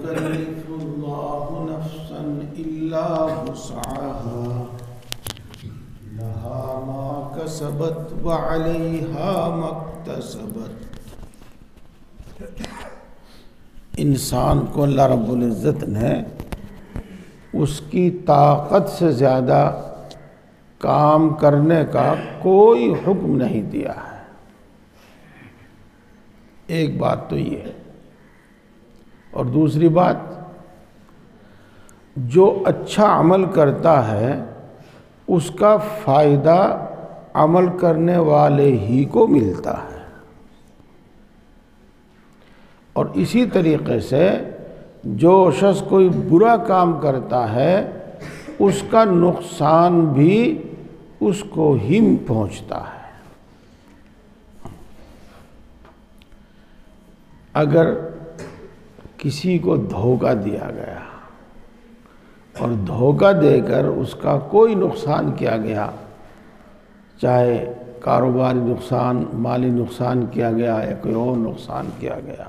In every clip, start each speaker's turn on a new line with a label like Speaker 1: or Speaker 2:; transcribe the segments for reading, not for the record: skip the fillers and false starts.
Speaker 1: يكلف الله نفسا إلا وسعها لها ما كسبت وعليها ما اكتسبت۔ انسان کو اللہ رب العزت نے اس کی طاقت سے زیادہ کام کرنے کا کوئی حکم نہیں دیا ہے۔ ایک بات تو یہ ہے، اور دوسری بات، جو اچھا عمل کرتا ہے اس کا فائدہ عمل کرنے والے ہی کو ملتا ہے، اور اسی طریقے سے جو شخص کوئی برا کام کرتا ہے اس کا نقصان بھی اس کو ہی پہنچتا ہے۔ اگر کسی کو دھوکہ دیا گیا اور دھوکہ دے کر اس کا کوئی نقصان کیا گیا، چاہے کاروباری نقصان، مالی نقصان کیا گیا یا کوئی اور نقصان کیا گیا،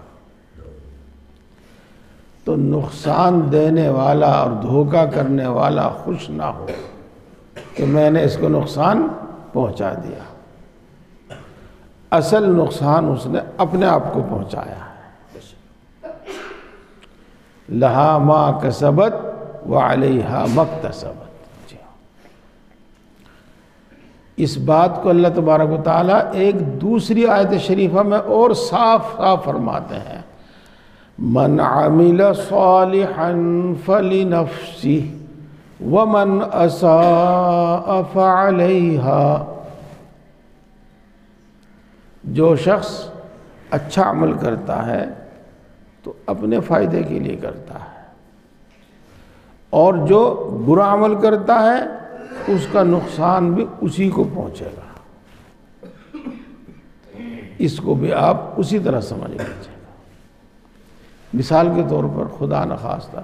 Speaker 1: تو نقصان دینے والا اور دھوکہ کرنے والا خوش نہ ہو کہ میں نے اس کو نقصان پہنچا دیا۔ اصل نقصان اس نے اپنے آپ کو پہنچایا ہے۔ لہا ما کسبت وعلیہا ما اکتسبت۔ اس بات کو اللہ تبارک و تعالیٰ ایک دوسری آیت شریفہ میں اور صاف صاف فرماتے ہیں، من عمل صالحا فلنفسہ ومن اساء فعلیہا۔ جو شخص اچھا عمل کرتا ہے تو اپنے فائدے کے لیے کرتا ہے، اور جو برا عمل کرتا ہے اس کا نقصان بھی اسی کو پہنچے گا۔ اس کو بھی آپ اسی طرح سمجھ لیجیے۔ مثال کے طور پر خدا نخواستہ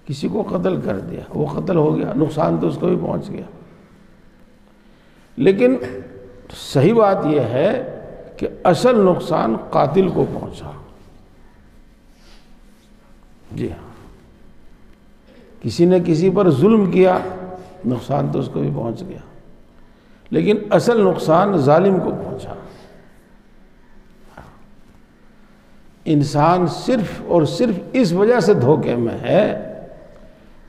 Speaker 1: کسی کو قتل کر دیا، وہ قتل ہو گیا، نقصان تو اس کو بھی پہنچ گیا، لیکن صحیح بات یہ ہے کہ اصل نقصان قاتل کو پہنچا۔ جی ہاں، کسی نے کسی پر ظلم کیا، نقصان تو اس کو بھی پہنچ گیا، لیکن اصل نقصان ظالم کو پہنچا۔ انسان صرف اور صرف اس وجہ سے دھوکے میں ہے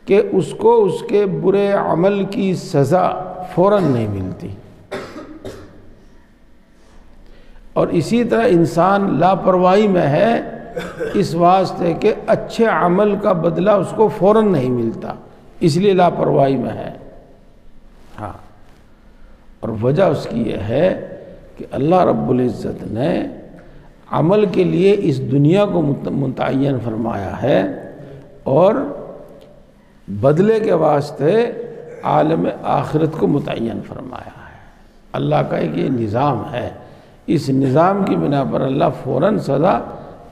Speaker 1: کہ اس کو اس کے برے عمل کی سزا فوراً نہیں ملتی، اور اسی طرح انسان لاپرواہی میں ہے اس واسطے کہ اچھے عمل کا بدلہ اس کو فوراً نہیں ملتا، اس لیے لاپرواہی میں ہے۔ ہاں، اور وجہ اس کی یہ ہے کہ اللہ رب العزت نے عمل کے لیے اس دنیا کو متعین فرمایا ہے، اور بدلے کے واسطے عالم آخرت کو متعین فرمایا ہے۔ اللہ کا ایک یہ نظام ہے، اس نظام کی بنا پر اللہ فوراً سزا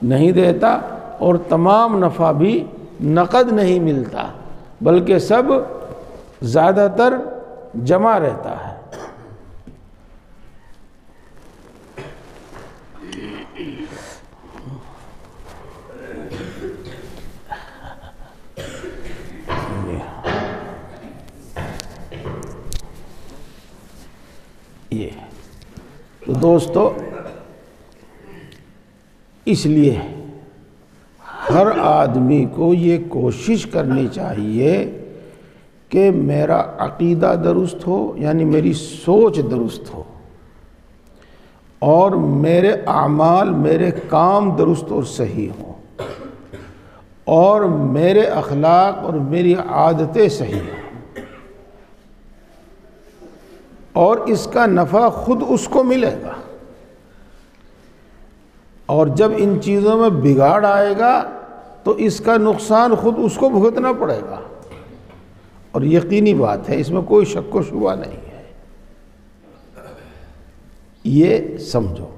Speaker 1: نہیں دیتا، اور تمام نفع بھی نقد نہیں ملتا، بلکہ سب زیادہ تر جمع رہتا ہے۔ یہ تو دوستو، اس لیے ہر آدمی کو یہ کوشش کرنی چاہیے کہ میرا عقیدہ درست ہو، یعنی میری سوچ درست ہو، اور میرے اعمال، میرے کام درست اور صحیح ہوں، اور میرے اخلاق اور میری عادتیں صحیح ہوں، اور اس کا نفع خود اس کو ملے گا، اور جب ان چیزوں میں بگاڑ آئے گا تو اس کا نقصان خود اس کو بھگتنا پڑے گا، اور یقینی بات ہے، اس میں کوئی شک و شبہ نہیں ہے۔ یہ سمجھو،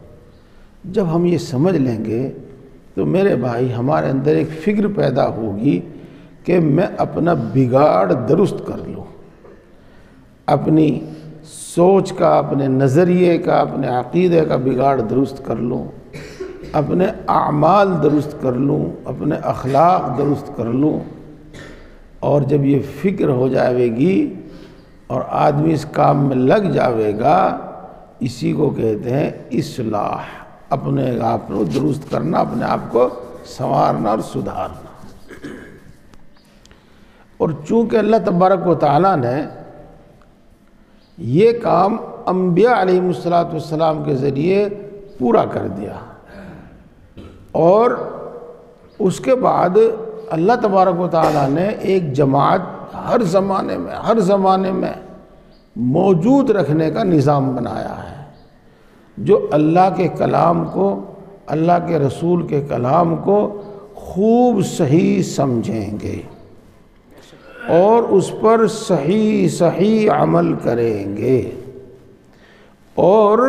Speaker 1: جب ہم یہ سمجھ لیں گے تو میرے بھائی ہمارے اندر ایک فکر پیدا ہوگی کہ میں اپنا بگاڑ درست کر لوں، اپنی سوچ کا، اپنے نظریے کا، اپنے عقیدے کا بگاڑ درست کر لوں، اپنے اعمال درست کر لوں، اپنے اخلاق درست کر لوں، اور جب یہ فکر ہو جائے گی اور آدمی اس کام میں لگ جاوے گا، اسی کو کہتے ہیں اصلاح، اپنے آپ کو درست کرنا، اپنے آپ کو سنوارنا اور سدھارنا۔ اور چونکہ اللہ تبارک و تعالیٰ نے یہ کام انبیاء علیہ السلام کے ذریعے پورا کر دیا، اور اس کے بعد اللہ تبارک و تعالیٰ نے ایک جماعت ہر زمانے میں موجود رکھنے کا نظام بنایا ہے، جو اللہ کے کلام کو، اللہ کے رسول کے کلام کو خوب صحیح سمجھیں گے اور اس پر صحیح عمل کریں گے، اور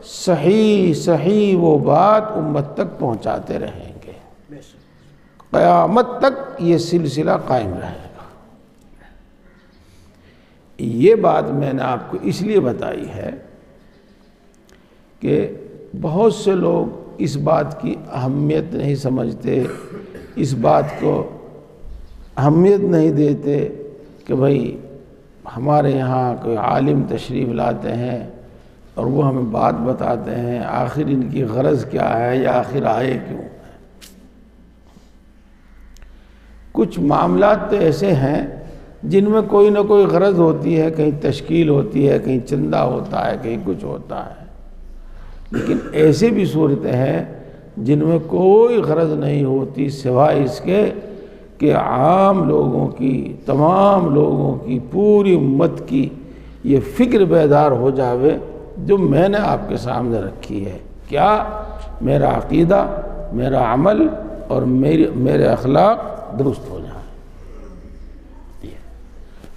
Speaker 1: صحیح وہ بات امت تک پہنچاتے رہیں گے، قیامت تک یہ سلسلہ قائم رہے گا۔ یہ بات میں نے آپ کو اس لیے بتائی ہے کہ بہت سے لوگ اس بات کی اہمیت نہیں سمجھتے، اس بات کو اہمیت نہیں دیتے کہ بھئی ہمارے یہاں کوئی عالم تشریف لاتے ہیں اور وہ ہمیں بات بتاتے ہیں، آخر ان کی غرض کیا ہے یا آخر آئے کیوں ہیں۔ کچھ معاملات تو ایسے ہیں جن میں کوئی نہ کوئی غرض ہوتی ہے، کہیں تشکیل ہوتی ہے، کہیں چندہ ہوتا ہے، کہیں کچھ ہوتا ہے، لیکن ایسے بھی صورتیں ہیں جن میں کوئی غرض نہیں ہوتی سوائے اس کے کہ عام لوگوں کی، تمام لوگوں کی، پوری امت کی یہ فکر بیدار ہو جاوے جو میں نے آپ کے سامنے رکھی ہے، کیا میرا عقیدہ، میرا عمل اور میرے اخلاق درست ہو جائیں۔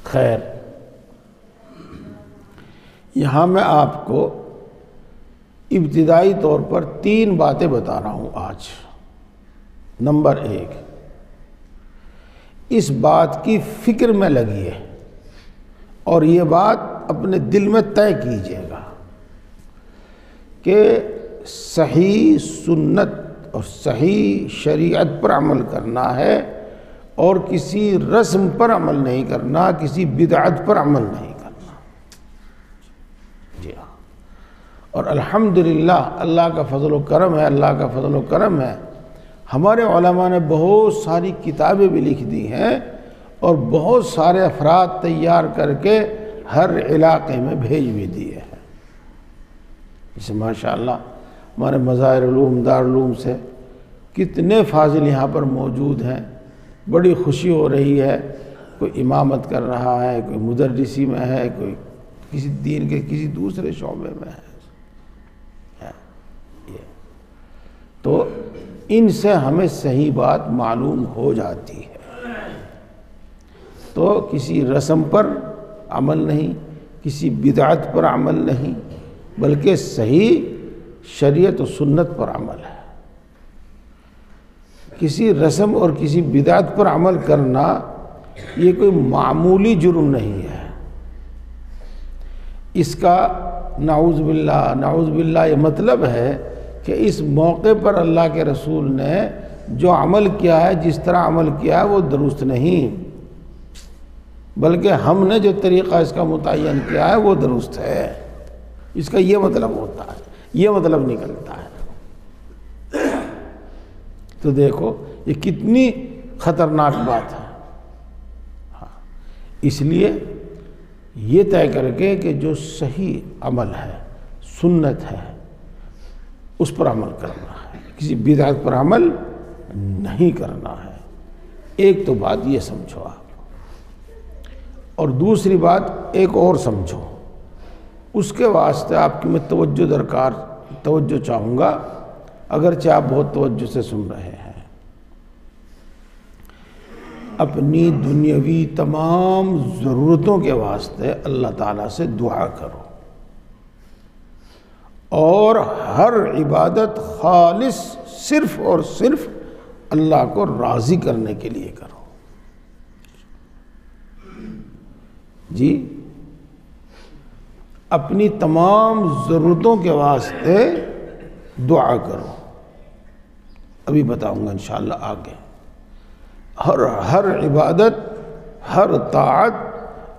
Speaker 1: خیر، یہاں میں آپ کو ابتدائی طور پر 3 باتیں بتا رہا ہوں آج۔ نمبر 1، اس بات کی فکر میں لگیے اور یہ بات اپنے دل میں طے کیجیے گا کہ صحیح سنت اور صحیح شریعت پر عمل کرنا ہے، اور کسی رسم پر عمل نہیں کرنا، کسی بدعت پر عمل نہیں کرنا۔ جی ہاں، اور الحمدللہ اللہ کا فضل و کرم ہے، اللہ کا فضل و کرم ہے، ہمارے علماء نے بہت ساری کتابیں بھی لکھ دی ہیں اور بہت سارے افراد تیار کر کے ہر علاقے میں بھیج بھی دیے ہیں۔ جیسے ماشاءاللہ ہمارے مظاہر علوم، دارالعلوم سے کتنے فاضل یہاں پر موجود ہیں، بڑی خوشی ہو رہی ہے، کوئی امامت کر رہا ہے، کوئی مدرسی میں ہے، کوئی کسی دین کے کسی دوسرے شعبے میں ہے۔ تو ان سے ہمیں صحیح بات معلوم ہو جاتی ہے، تو کسی رسم پر عمل نہیں، کسی بدعت پر عمل نہیں، بلکہ صحیح شریعت و سنت پر عمل ہے۔ کسی رسم اور کسی بدعت پر عمل کرنا یہ کوئی معمولی جرم نہیں ہے، اس کا نعوذ باللہ یہ مطلب ہے کہ اس موقع پر اللہ کے رسول نے جو عمل کیا ہے، جس طرح عمل کیا ہے وہ درست نہیں، بلکہ ہم نے جو طریقہ اس کا متعین کیا ہے وہ درست ہے، اس کا یہ مطلب ہوتا ہے، یہ مطلب نکلتا ہے۔ تو دیکھو یہ کتنی خطرناک بات ہے۔ اس لیے یہ طے کر کے کہ جو صحیح عمل ہے، سنت ہے، اس پر عمل کرنا ہے، کسی بدعت پر عمل نہیں کرنا ہے۔ ایک تو بات یہ سمجھو آپ، اور دوسری بات ایک اور سمجھو، اس کے واسطے آپ کی میں توجہ چاہوں گا، اگرچہ آپ بہت توجہ سے سن رہے ہیں۔ اپنی دنیاوی تمام ضرورتوں کے واسطے اللہ تعالیٰ سے دعا کرو، اور ہر عبادت خالص صرف اور صرف اللہ کو راضی کرنے کے لیے کرو۔ جی، اپنی تمام ضرورتوں کے واسطے دعا کرو، ابھی بتاؤں گا انشاءاللہ آگے. ہر عبادت، ہر طاعت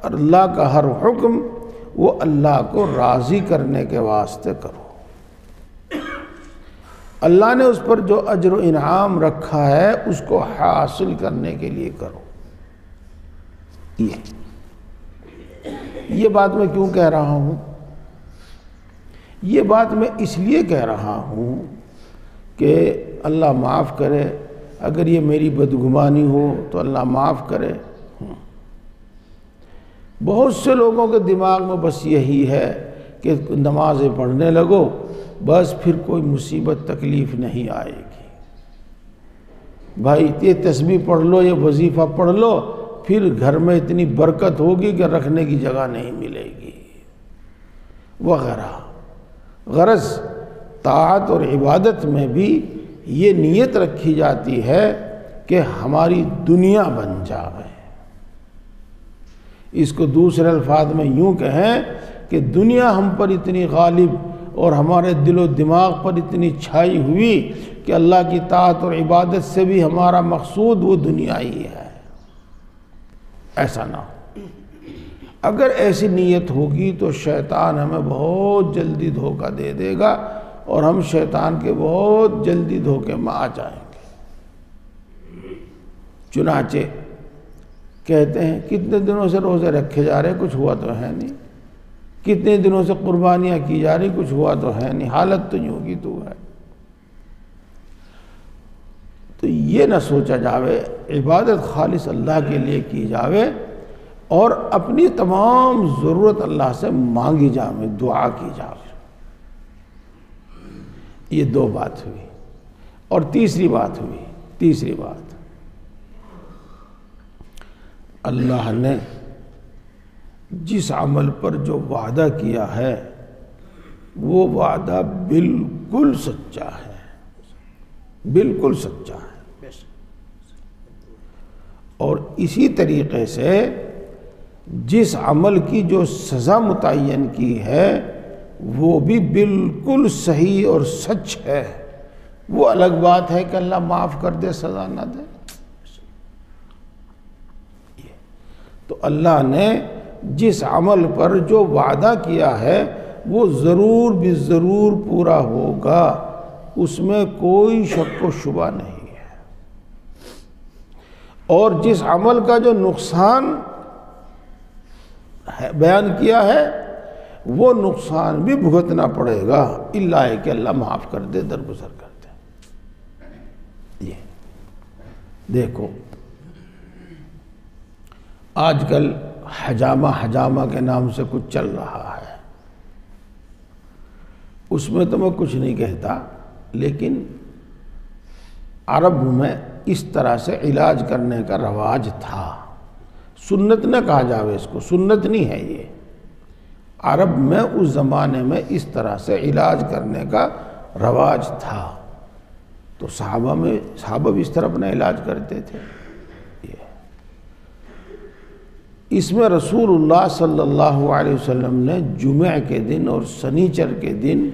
Speaker 1: اور اللہ کا ہر حکم وہ اللہ کو راضی کرنے کے واسطے کرو. اللہ نے اس پر جو اجر و انعام رکھا ہے اس کو حاصل کرنے کے لیے کرو. یہ بات میں کیوں کہہ رہا ہوں؟ یہ بات میں اس لیے کہہ رہا ہوں کہ اللہ معاف کرے، اگر یہ میری بدگمانی ہو تو اللہ معاف کرے. بہت سے لوگوں کے دماغ میں بس یہی ہے کہ نمازیں پڑھنے لگو بس پھر کوئی مصیبت تکلیف نہیں آئے گی. بھائی یہ تسبیح پڑھ لو، یہ وظیفہ پڑھ لو، پھر گھر میں اتنی برکت ہوگی کہ رکھنے کی جگہ نہیں ملے گی وغیرہ. غرض طاعت اور عبادت میں بھی یہ نیت رکھی جاتی ہے کہ ہماری دنیا بن جائے. اس کو دوسرے الفاظ میں یوں کہیں کہ دنیا ہم پر اتنی غالب اور ہمارے دل و دماغ پر اتنی چھائی ہوئی کہ اللہ کی طاعت اور عبادت سے بھی ہمارا مقصود وہ دنیا ہی ہے. ایسا نہ ہو. اگر ایسی نیت ہوگی تو شیطان ہمیں بہت جلدی دھوکہ دے دے گا اور ہم شیطان کے بہت جلدی دھوکے میں آ جائیں گے. چنانچہ کہتے ہیں کتنے دنوں سے روزے رکھے جا رہے کچھ ہوا تو ہے نہیں، کتنے دنوں سے قربانیاں کی جا رہی کچھ ہوا تو ہے نہیں، حالت تو یوں کی تو ہے. تو یہ نہ سوچا جاوے، عبادت خالص اللہ کے لیے کی جاوے اور اپنی تمام ضرورت اللہ سے مانگی جاوے، دعا کی جاوے. یہ دو بات ہوئی. اور تیسری بات ہوئی، تیسری بات اللہ نے جس عمل پر جو وعدہ کیا ہے وہ وعدہ بالکل سچا ہے، بالکل سچا ہے. اور اسی طریقے سے جس عمل کی جو سزا متعین کی ہے وہ بھی بالکل صحیح اور سچ ہے. وہ الگ بات ہے کہ اللہ معاف کر دے سزا نہ دے. تو اللہ نے جس عمل پر جو وعدہ کیا ہے وہ ضرور بھی ضرور پورا ہوگا، اس میں کوئی شک و شبہ نہیں ہے. اور جس عمل کا جو نقصان بیان کیا ہے وہ نقصان بھی بھگتنا پڑے گا، الا ہے کہ اللہ معاف کر دے، درگزر کر دے. یہ دیکھو آج کل حجامہ کے نام سے کچھ چل رہا ہے. اس میں تو میں کچھ نہیں کہتا، لیکن عرب میں اس طرح سے علاج کرنے کا رواج تھا. سنت نہ کہا جاوے اس کو، سنت نہیں ہے یہ. عرب میں اس زمانے میں اس طرح سے علاج کرنے کا رواج تھا. تو صحابہ بھی اس طرح اپنا علاج کرتے تھے. اس میں رسول اللہ صلی اللہ علیہ وسلم نے جمعہ کے دن اور سنیچر کے دن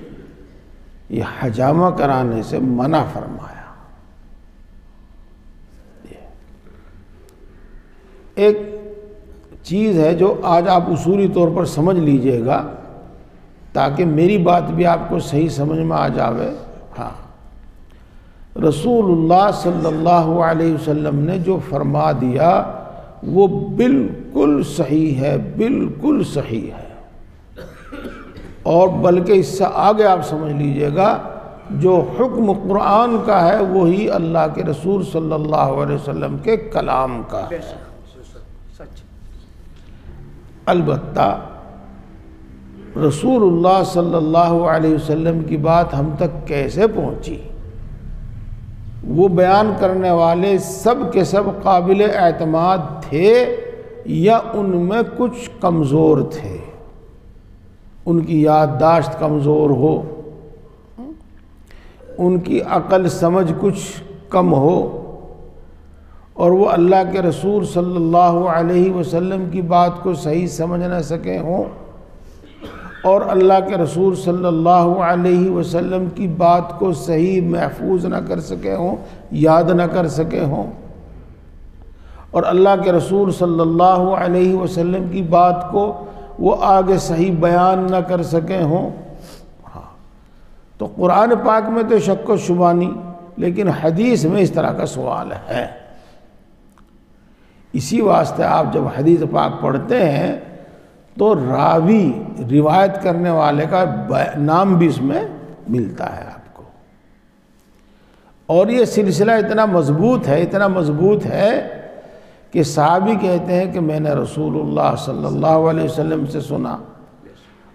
Speaker 1: یہ حجامہ کرانے سے منع فرمایا. ایک چیز ہے جو آج آپ اصولی طور پر سمجھ لیجئے گا تاکہ میری بات بھی آپ کو صحیح سمجھ میں آ جاوے. ہاں، رسول اللہ صلی اللہ علیہ وسلم نے جو فرما دیا وہ بالکل صحیح ہے، بالکل صحیح ہے. اور بلکہ اس سے آگے آپ سمجھ لیجئے گا جو حکم قرآن کا ہے وہی اللہ کے رسول صلی اللہ علیہ وسلم کے کلام کا ہے. البتہ رسول اللہ صلی اللہ علیہ وسلم کی بات ہم تک کیسے پہنچی؟ وہ بیان کرنے والے سب کے سب قابل اعتماد تھے یا ان میں کچھ کمزور تھے؟ ان کی یادداشت کمزور ہو، ان کی عقل سمجھ کچھ کم ہو، اور وہ اللہ کے رسول صلی اللہ علیہ وسلم کی بات کو صحیح سمجھ نہ سکے ہوں، اور اللہ کے رسول صلی اللہ علیہ وسلم کی بات کو صحیح محفوظ نہ کر سکے ہوں، یاد نہ کر سکے ہوں، اور اللہ کے رسول صلی اللہ علیہ وسلم کی بات کو وہ آگے صحیح بیان نہ کر سکے ہوں، تو قرآن پاک میں تو شک و شبہ نہیں، لیکن حدیث میں اس طرح کا سوال ہے۔ اسی واسطے آپ جب حدیث پاک پڑھتے ہیں تو راوی، روایت کرنے والے کا نام بھی اس میں ملتا ہے آپ کو، اور یہ سلسلہ اتنا مضبوط ہے کہ صحابی کہتے ہیں کہ میں نے رسول اللہ صلی اللہ علیہ وسلم سے سنا،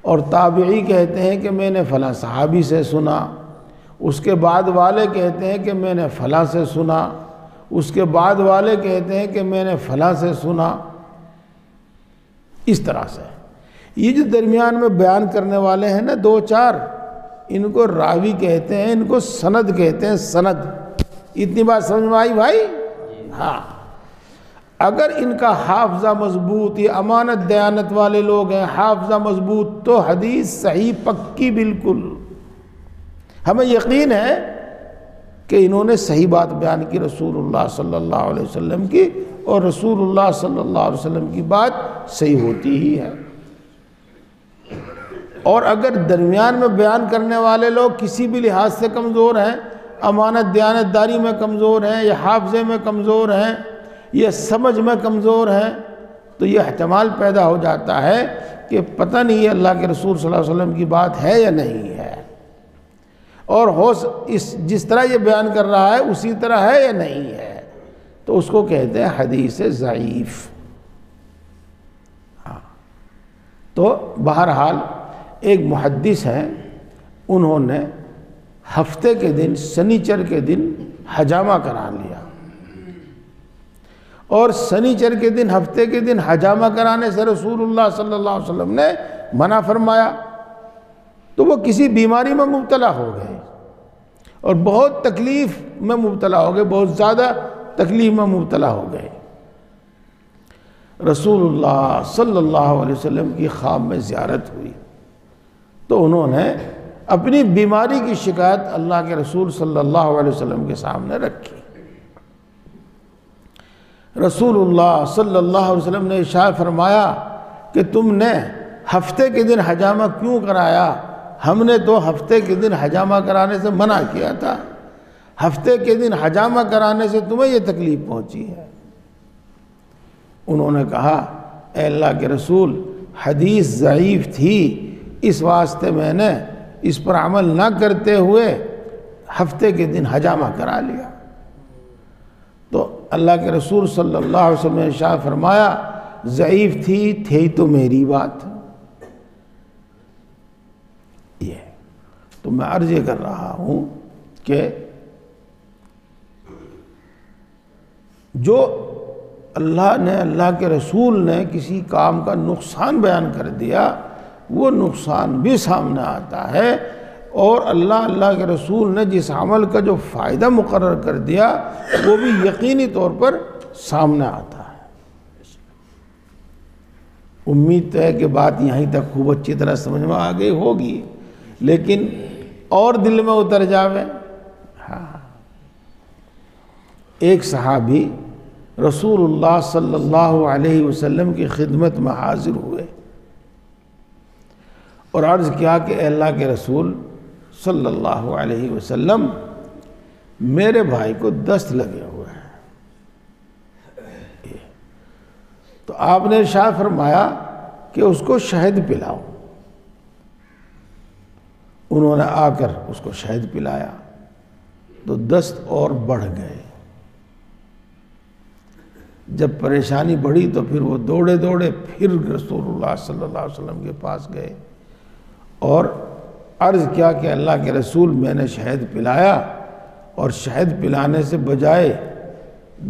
Speaker 1: اور تابعی کہتے ہیں کہ میں نے فلاں صحابی سے سنا، اس کے بعد والے کہتے ہیں کہ میں نے فلاں سے سنا، اس کے بعد والے کہتے ہیں کہ میں نے فلاں سے سنا، اس طرح سے۔ یہ جو درمیان میں بیان کرنے والے ہیں نا دو چار، ان کو راوی کہتے ہیں، ان کو سند کہتے ہیں، سند۔ اتنی بات سمجھ میں آئی بھائی؟ ہاں، اگر ان کا حافظہ مضبوط، یہ امانت دیانت والے لوگ ہیں، حافظہ مضبوط، تو حدیث صحیح پکی بالکل، ہمیں یقین ہے کہ انہوں نے صحیح بات بیان کی رسول اللہ صلی اللہ علیہ وسلم کی، اور رسول اللہ صلی اللہ علیہ وسلم کی بات صحیح ہوتی ہی ہے۔ اور اگر درمیان میں بیان کرنے والے لوگ کسی بھی لحاظ سے کمزور ہیں، امانت دیانت داری میں کمزور ہیں، یا حافظے میں کمزور ہیں، یا سمجھ میں کمزور ہیں، تو یہ احتمال پیدا ہو جاتا ہے کہ پتہ نہیں یہ اللہ کے رسول صلی اللہ علیہ وسلم کی بات ہے یا نہیں ہے، اور جس طرح یہ بیان کر رہا ہے اسی طرح ہے یا نہیں ہے، تو اس کو کہتے ہیں حدیث ضعیف۔ ہاں، تو بہرحال ایک محدث ہیں، انہوں نے ہفتے کے دن سنیچر کے دن حجامہ کرا لیا، اور سنیچر کے دن ہفتے کے دن حجامہ کرانے سے رسول اللہ صلی اللہ علیہ وسلم نے منع فرمایا، تو وہ کسی بیماری میں مبتلا ہو گئے اور بہت تکلیف میں مبتلا ہو گئے، بہت زیادہ تکلیف میں مبتلا ہو گئے۔ رسول اللہ صلی اللہ علیہ وسلم کی خواب میں زیارت ہوئی، تو انہوں نے اپنی بیماری کی شکایت اللہ کے رسول صلی اللہ علیہ وسلم کے سامنے رکھی۔ رسول اللہ صلی اللہ علیہ وسلم نے ارشاد فرمایا کہ تم نے ہفتے کے دن حجامہ کیوں کرایا؟ ہم نے تو ہفتے کے دن حجامہ کرانے سے منع کیا تھا، ہفتے کے دن حجامہ کرانے سے تمہیں یہ تکلیف پہنچی ہے۔ انہوں نے کہا اے اللہ کے رسول، حدیث ضعیف تھی، اس واسطے میں نے اس پر عمل نہ کرتے ہوئے ہفتے کے دن حجامہ کرا لیا۔ تو اللہ کے رسول صلی اللہ علیہ وسلم نے ارشاد فرمایا ضعیف تھی تو میری بات۔ یہ تو میں عرض یہ کر رہا ہوں کہ جو اللہ نے، اللہ کے رسول نے کسی کام کا نقصان بیان کر دیا، وہ نقصان بھی سامنے آتا ہے، اور اللہ کے رسول نے جس عمل کا جو فائدہ مقرر کر دیا وہ بھی یقینی طور پر سامنے آتا ہے۔ امید ہے کہ بات یہیں تک خوب اچھی طرح سمجھ میں آ گئی ہوگی، لیکن اور دل میں اتر جاوے۔ ہاں، ایک صحابی رسول اللہ صلی اللہ علیہ وسلم کی خدمت میں حاضر ہوئے اور عرض کیا کہ اے اللہ کے رسول صلی اللہ علیہ وسلم، میرے بھائی کو دست لگے ہوئے ہیں، تو آپ نے ارشاد فرمایا کہ اس کو شہد پلاؤ۔ انہوں نے آ کر اس کو شہد پلایا تو دست اور بڑھ گئے۔ جب پریشانی بڑھی تو پھر وہ دوڑے پھر رسول اللہ صلی اللہ علیہ وسلم کے پاس گئے اور عرض کیا کہ اللہ کے رسول، میں نے شہد پلایا اور شہد پلانے سے بجائے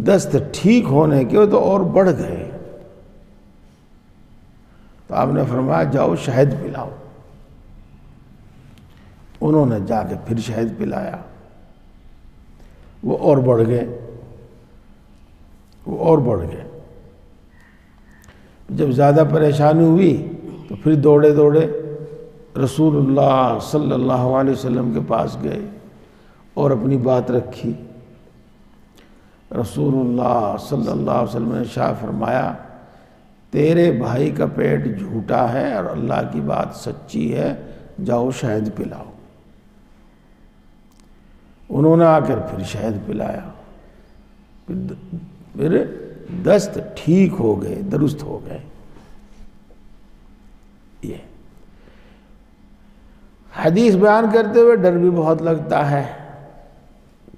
Speaker 1: دست ٹھیک ہونے کے تو اور بڑھ گئے۔ تو آپ نے فرمایا جاؤ شہد پلاؤ۔ انہوں نے جا کے پھر شہد پلایا، وہ اور بڑھ گئے، وہ اور بڑھ گئے۔ جب زیادہ پریشانی ہوئی تو پھر دوڑے رسول اللہ صلی اللہ علیہ وسلم کے پاس گئے اور اپنی بات رکھی۔ رسول اللہ صلی اللہ علیہ وسلم نے ارشاد فرمایا تیرے بھائی کا پیٹ جھوٹا ہے اور اللہ کی بات سچی ہے، جاؤ شہد پلاؤ۔ انہوں نے آ کر پھر شہد پلایا، پھر دست ٹھیک ہو گئے، درست ہو گئے۔ یہ حدیث بیان کرتے ہوئے ڈر بھی بہت لگتا ہے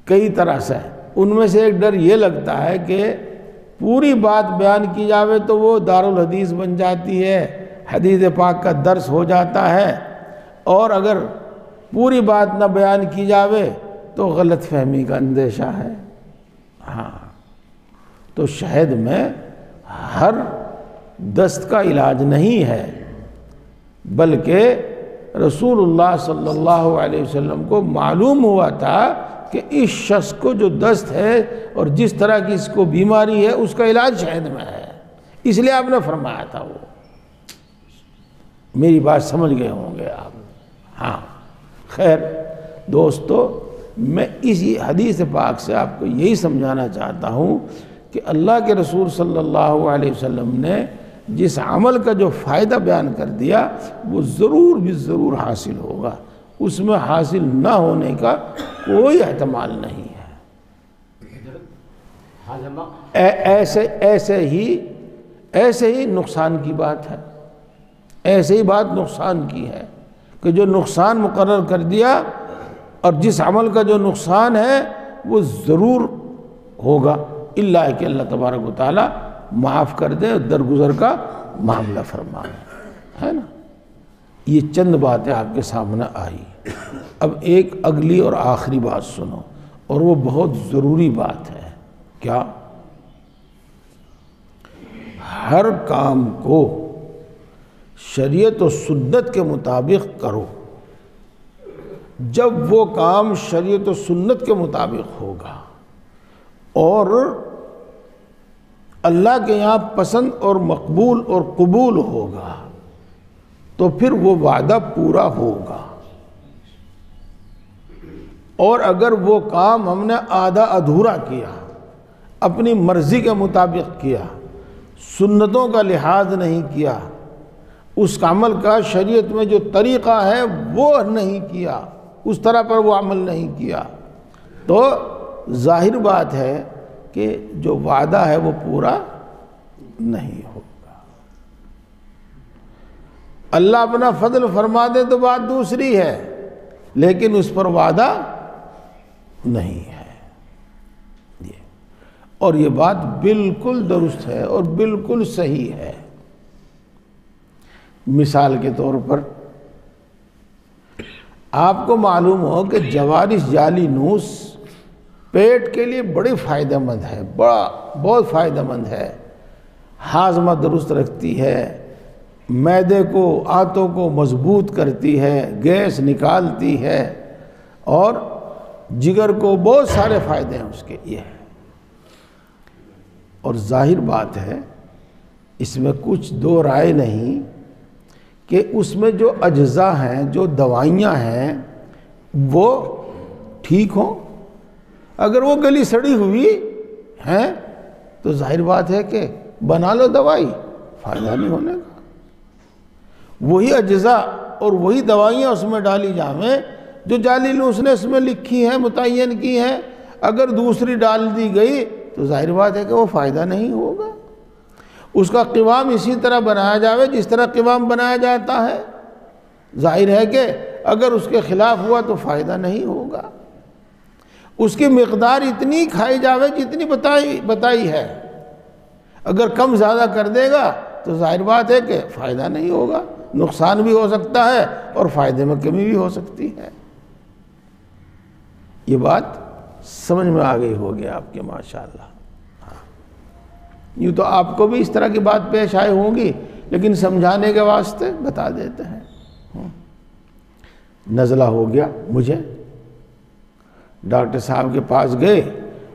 Speaker 1: کئی طرح سے۔ ان میں سے ایک ڈر یہ لگتا ہے کہ پوری بات بیان کی جاوے تو وہ دارالحدیث بن جاتی ہے، حدیث پاک کا درس ہو جاتا ہے، اور اگر پوری بات نہ بیان کی جاوے تو غلط فہمی کا اندیشہ ہے۔ ہاں، تو شہد میں ہر دست کا علاج نہیں ہے، بلکہ رسول اللہ صلی اللہ علیہ وسلم کو معلوم ہوا تھا کہ اس شخص کو جو دست ہے اور جس طرح کی اس کو بیماری ہے اس کا علاج شہد میں ہے، اس لیے آپ نے فرمایا تھا۔ وہ میری بات سمجھ گئے ہوں گے آپ؟ ہاں، خیر دوستو، میں اسی حدیث پاک سے آپ کو یہی سمجھانا چاہتا ہوں کہ اللہ کے رسول صلی اللہ علیہ وسلم نے جس عمل کا جو فائدہ بیان کر دیا وہ ضرور بھی ضرور حاصل ہوگا، اس میں حاصل نہ ہونے کا کوئی احتمال نہیں ہے۔ ایسے ہی نقصان کی بات ہے، ایسے ہی بات نقصان کی ہے کہ جو نقصان مقرر کر دیا، اور جس عمل کا جو نقصان ہے وہ ضرور ہوگا، الا کہ اللہ تبارک و تعالیٰ معاف کر دے، درگزر کا معاملہ فرمائے، ہے نا۔ یہ چند باتیں آپ کے سامنے آئی۔ اب ایک اگلی اور آخری بات سنو، اور وہ بہت ضروری بات ہے۔ کیا؟ ہر کام کو شریعت و سنت کے مطابق کرو۔ جب وہ کام شریعت و سنت کے مطابق ہوگا اور اللہ کے یہاں پسند اور مقبول اور قبول ہوگا تو پھر وہ وعدہ پورا ہوگا، اور اگر وہ کام ہم نے آدھا ادھورا کیا، اپنی مرضی کے مطابق کیا، سنتوں کا لحاظ نہیں کیا، اس عمل کا شریعت میں جو طریقہ ہے وہ نہیں کیا، اس طرح پر وہ عمل نہیں کیا، تو ظاہر بات ہے کہ جو وعدہ ہے وہ پورا نہیں ہوگا۔ اللہ اپنا فضل فرما دے تو بات دوسری ہے، لیکن اس پر وعدہ نہیں ہے۔ اور یہ بات بالکل درست ہے اور بالکل صحیح ہے۔ مثال کے طور پر آپ کو معلوم ہو کہ جوارش جعلی نوس پیٹ کے لیے بڑی فائدہ مند ہے، بہت فائدہ مند ہے، ہاضمہ درست رکھتی ہے، معدے کو، آنتوں کو مضبوط کرتی ہے، گیس نکالتی ہے، اور جگر کو بہت سارے فائدے ہیں اس کے یہ ہے۔ اور ظاہر بات ہے، اس میں کچھ دو رائے نہیں کہ اس میں جو اجزاء ہیں، جو دوائیاں ہیں، وہ ٹھیک ہوں۔ اگر وہ گلی سڑی ہوئی ہیں تو ظاہر بات ہے کہ بنا لو دوائی، فائدہ نہیں ہونے کا۔ وہی اجزاء اور وہی دوائیاں اس میں ڈالی جائیں جو جعلی نوس نے اس میں لکھی ہیں، متعین کی ہیں، اگر دوسری ڈال دی گئی تو ظاہر بات ہے کہ وہ فائدہ نہیں ہوگا۔ اس کا قوام اسی طرح بنایا جاوے جس طرح قوام بنایا جاتا ہے، ظاہر ہے کہ اگر اس کے خلاف ہوا تو فائدہ نہیں ہوگا۔ اس کی مقدار اتنی کھائی جاوے جتنی بتائی ہے، اگر کم زیادہ کر دے گا تو ظاہر بات ہے کہ فائدہ نہیں ہوگا، نقصان بھی ہو سکتا ہے اور فائدے میں کمی بھی ہو سکتی ہے۔ یہ بات سمجھ میں آ گئی ہوگی آپ کے، ماشاءاللہ۔ یوں تو آپ کو بھی اس طرح کی بات پیش آئی ہوں گی، لیکن سمجھانے کے واسطے بتا دیتے ہیں۔ نزلہ ہو گیا مجھے، ڈاکٹر صاحب کے پاس گئے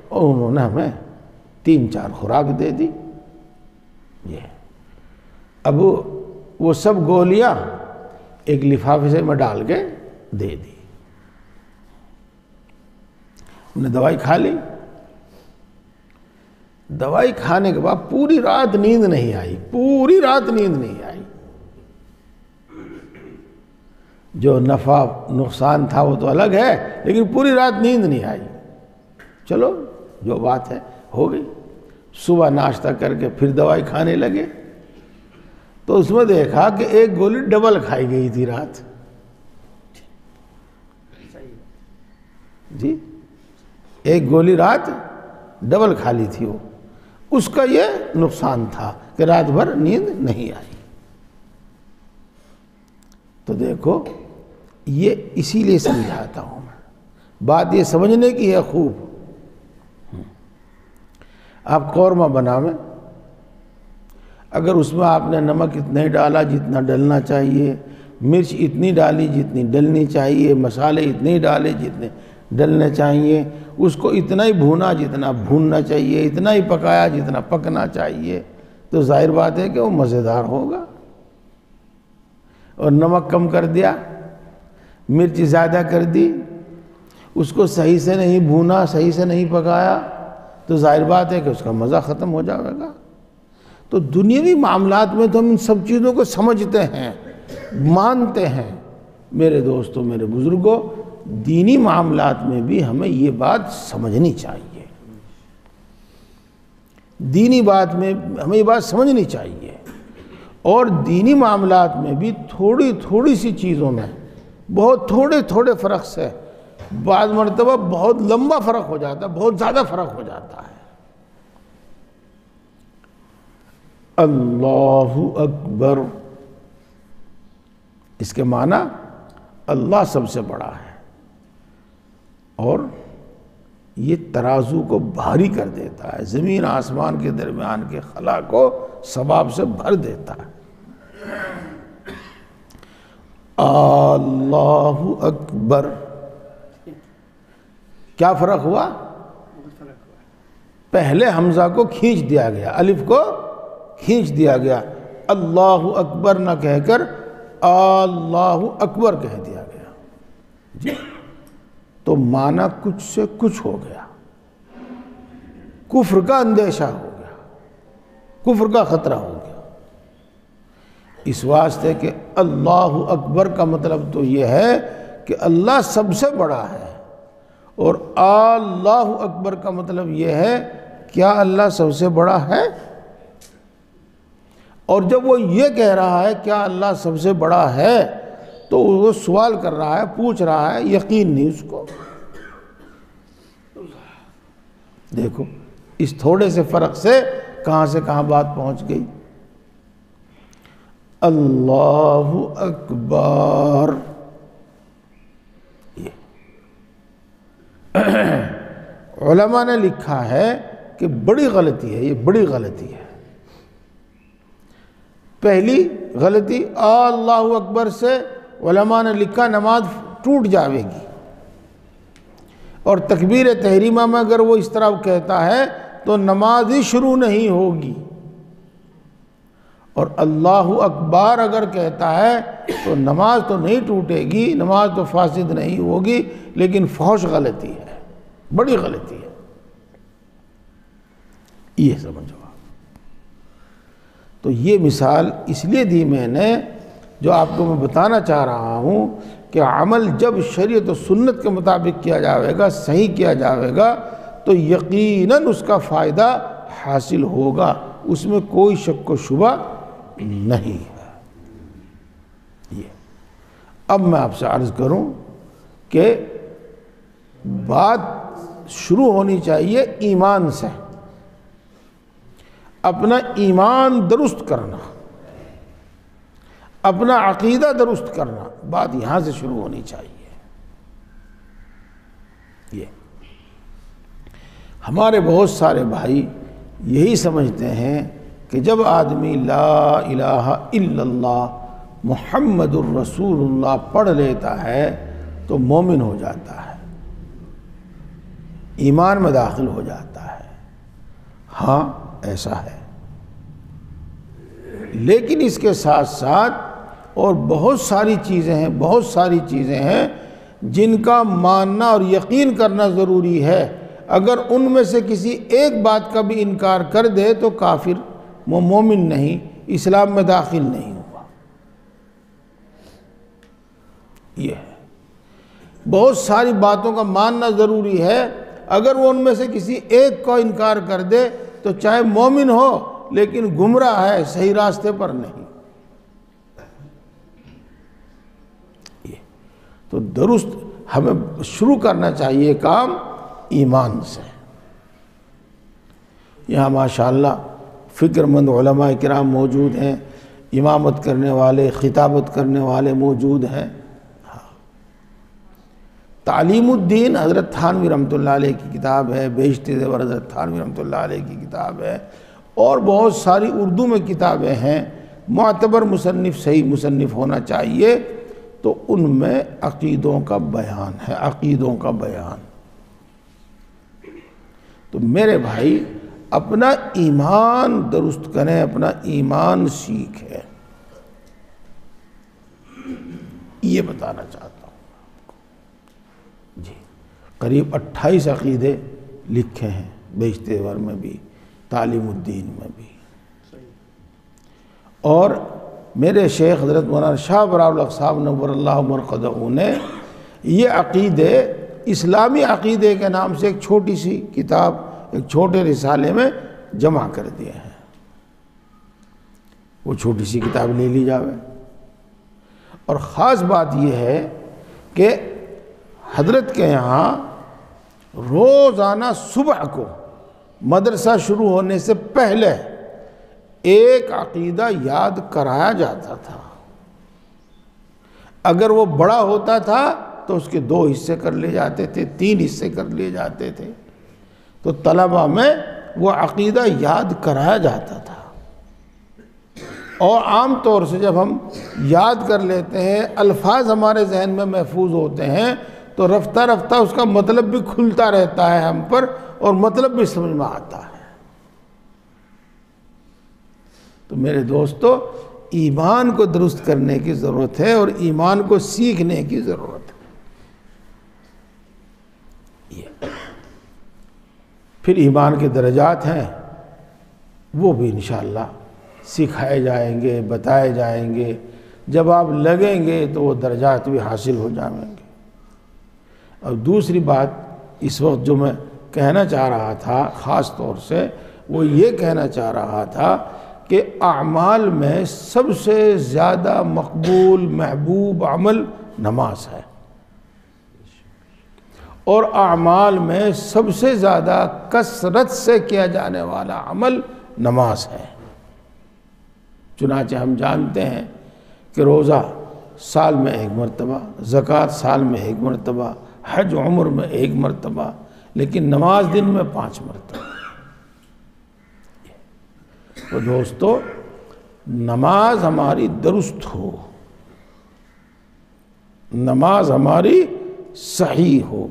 Speaker 1: اور انہوں نے ہمیں 3-4 خوراک دے دی۔ اب وہ سب گولیاں ایک لفافے سے میں ڈال کے دے دی. انہوں نے دوائی کھا لی. دوائی کھانے کے بعد پوری رات نیند نہیں آئی، پوری رات نیند نہیں آئی. جو نفع نقصان تھا وہ تو الگ ہے، لیکن پوری رات نیند نہیں آئی. چلو جو بات ہے ہو گئی. صبح ناشتہ کر کے پھر دوائی کھانے لگے تو اس میں دیکھا کہ ایک گولی ڈبل کھائی گئی تھی رات. جی ایک گولی رات ڈبل کھا لی تھی وہ. اس کا یہ نقصان تھا کہ رات بھر نیند نہیں آئی. تو دیکھو یہ اسی لیے سمجھاتا ہوں میں، بات یہ سمجھنے کی ہے خوب. آپ قورمہ بناویں، اگر اس میں آپ نے نمک اتنا ہی ڈالا جتنا ڈلنا چاہیے، مرچ اتنی ڈالی جتنی ڈلنی چاہیے، مسالے اتنے ہی ڈالے جتنے ڈلنے چاہیے، اس کو اتنا ہی بھونا جتنا بھوننا چاہیے، اتنا ہی پکایا جتنا پکنا چاہیے، تو ظاہر بات ہے کہ وہ مزیدار ہوگا. اور نمک کم کر دیا، مرچ زیادہ کر دی، اس کو صحیح سے نہیں بھونا، صحیح سے نہیں پکایا، تو ظاہر بات ہے کہ اس کا مزہ ختم ہو جائے گا. تو دنیاوی معاملات میں تو ہم ان سب چیزوں کو سمجھتے ہیں، مانتے ہیں. میرے دوستوں، میرے بزرگوں، دینی معاملات میں بھی ہمیں یہ بات سمجھنی چاہیے. دینی بات میں ہمیں یہ بات سمجھنی چاہیے. اور دینی معاملات میں بھی تھوڑی تھوڑی سی چیزوں میں بہت تھوڑے تھوڑے فرق سے بعض مرتبہ بہت لمبا فرق ہو جاتا ہے، بہت زیادہ فرق ہو جاتا ہے. اللہ اکبر، اس کے معنی اللہ سب سے بڑا ہے، اور یہ ترازو کو بھاری کر دیتا ہے، زمین آسمان کے درمیان کے خلا کو ثواب سے بھر دیتا ہے. اللہ اکبر. کیا فرق ہوا؟ پہلے حمزہ کو کھینچ دیا گیا، الف کو کھینچ دیا گیا، اللہ اکبر نہ کہہ کر اللہ اکبر کہہ دیا گیا. جی تو معنی کچھ سے کچھ ہو گیا، کفر کا اندیشہ ہو گیا، کفر کا خطرہ ہو گیا. اس واسطے کہ اللہ اکبر کا مطلب تو یہ ہے کہ اللہ سب سے بڑا ہے، اور اللہ اکبر کا مطلب یہ ہے کیا اللہ سب سے بڑا ہے. اور جب وہ یہ کہہ رہا ہے کیا اللہ سب سے بڑا ہے تو وہ سوال کر رہا ہے، پوچھ رہا ہے، یقین نہیں اس کو. دیکھو اس تھوڑے سے فرق سے کہاں سے کہاں بات پہنچ گئی. اللہ اکبر. علماء نے لکھا ہے کہ بڑی غلطی ہے، یہ بڑی غلطی ہے. پہلی غلطی اللہ اکبر سے علماء نے لکھا نماز ٹوٹ جاوے گی، اور تکبیر تحریمہ میں اگر وہ اس طرح کہتا ہے تو نماز ہی شروع نہیں ہوگی. اور اللہ اکبر اگر کہتا ہے تو نماز تو نہیں ٹوٹے گی، نماز تو فاسد نہیں ہوگی، لیکن فحش غلطی ہے، بڑی غلطی ہے. یہ سمجھو. تو یہ مثال اس لیے دی میں نے، جو آپ کو میں بتانا چاہ رہا ہوں کہ عمل جب شریعت و سنت کے مطابق کیا جاوے گا، صحیح کیا جاوے گا، تو یقیناً اس کا فائدہ حاصل ہوگا، اس میں کوئی شک و شبہ نہیں ہے. یہ اب میں آپ سے عرض کروں کہ بات شروع ہونی چاہیے ایمان سے. اپنا ایمان درست کرنا، اپنا عقیدہ درست کرنا، بات یہاں سے شروع ہونی چاہیے. یہ ہمارے بہت سارے بھائی یہی سمجھتے ہیں کہ جب آدمی لا الہ الا اللہ محمد الرسول اللہ پڑھ لیتا ہے تو مومن ہو جاتا ہے، ایمان میں داخل ہو جاتا ہے. ہاں ایسا ہے، لیکن اس کے ساتھ ساتھ اور بہت ساری چیزیں ہیں جن کا ماننا اور یقین کرنا ضروری ہے. اگر ان میں سے کسی ایک بات کا بھی انکار کر دے تو کافر، وہ مومن نہیں، اسلام میں داخل نہیں ہوا. یہ ہے، بہت ساری باتوں کا ماننا ضروری ہے. اگر وہ ان میں سے کسی ایک کو انکار کر دے تو چاہے مومن ہو لیکن گمراہ ہے، صحیح راستے پر نہیں. تو درست ہمیں شروع کرنا چاہیے کام ایمان سے. یہاں ماشاءاللہ فکر مند علماء کرام موجود ہیں، امامت کرنے والے، خطابت کرنے والے موجود ہیں. تعلیم الدین حضرت تھانوی رحمۃ اللہ علیہ کی کتاب ہے، بہشت زیور حضرت تھانوی رحمۃ اللہ علیہ کی کتاب ہے، اور بہت ساری اردو میں کتابیں ہیں. معتبر مصنف، صحیح مصنف ہونا چاہیے. تو ان میں عقیدوں کا بیان ہے، عقیدوں کا بیان. تو میرے بھائی اپنا ایمان درست کریں، اپنا ایمان سیکھیں. یہ بتانا چاہتا ہوں. جی قریب 28 عقیدے لکھے ہیں، بہشت زیور میں بھی، تعلیم الدین میں بھی. اور میرے شیخ حضرت مولانا شاہ برار الحق صاحب نور اللہ مرقدہ نے یہ عقیدے اسلامی عقیدے کے نام سے ایک چھوٹی سی کتاب، ایک چھوٹے رسالے میں جمع کر دیے ہیں. وہ چھوٹی سی کتاب لے لی جاوے. اور خاص بات یہ ہے کہ حضرت کے یہاں روزانہ صبح کو مدرسہ شروع ہونے سے پہلے ایک عقیدہ یاد کرایا جاتا تھا. اگر وہ بڑا ہوتا تھا تو اس کے 2 حصے کر لیے جاتے تھے، 3 حصے کر لیے جاتے تھے. تو طلبہ میں وہ عقیدہ یاد کرایا جاتا تھا. اور عام طور سے جب ہم یاد کر لیتے ہیں، الفاظ ہمارے ذہن میں محفوظ ہوتے ہیں، تو رفتہ رفتہ اس کا مطلب بھی کھلتا رہتا ہے ہم پر، اور مطلب بھی سمجھ میں آتا ہے. تو میرے دوستو، ایمان کو درست کرنے کی ضرورت ہے اور ایمان کو سیکھنے کی ضرورت ہے. پھر ایمان کے درجات ہیں، وہ بھی انشاءاللہ سکھائے جائیں گے، بتائے جائیں گے. جب آپ لگیں گے تو وہ درجات بھی حاصل ہو جائیں گے. اور دوسری بات اس وقت جو میں کہنا چاہ رہا تھا خاص طور سے، وہ یہ کہنا چاہ رہا تھا کہ اعمال میں سب سے زیادہ مقبول محبوب عمل نماز ہے، اور اعمال میں سب سے زیادہ کثرت سے کیا جانے والا عمل نماز ہے. چنانچہ ہم جانتے ہیں کہ روزہ سال میں 1 مرتبہ، زکوٰۃ سال میں 1 مرتبہ، حج عمر میں 1 مرتبہ، لیکن نماز دن میں 5 مرتبہ. تو دوستو، نماز ہماری درست ہو، نماز ہماری صحیح ہو.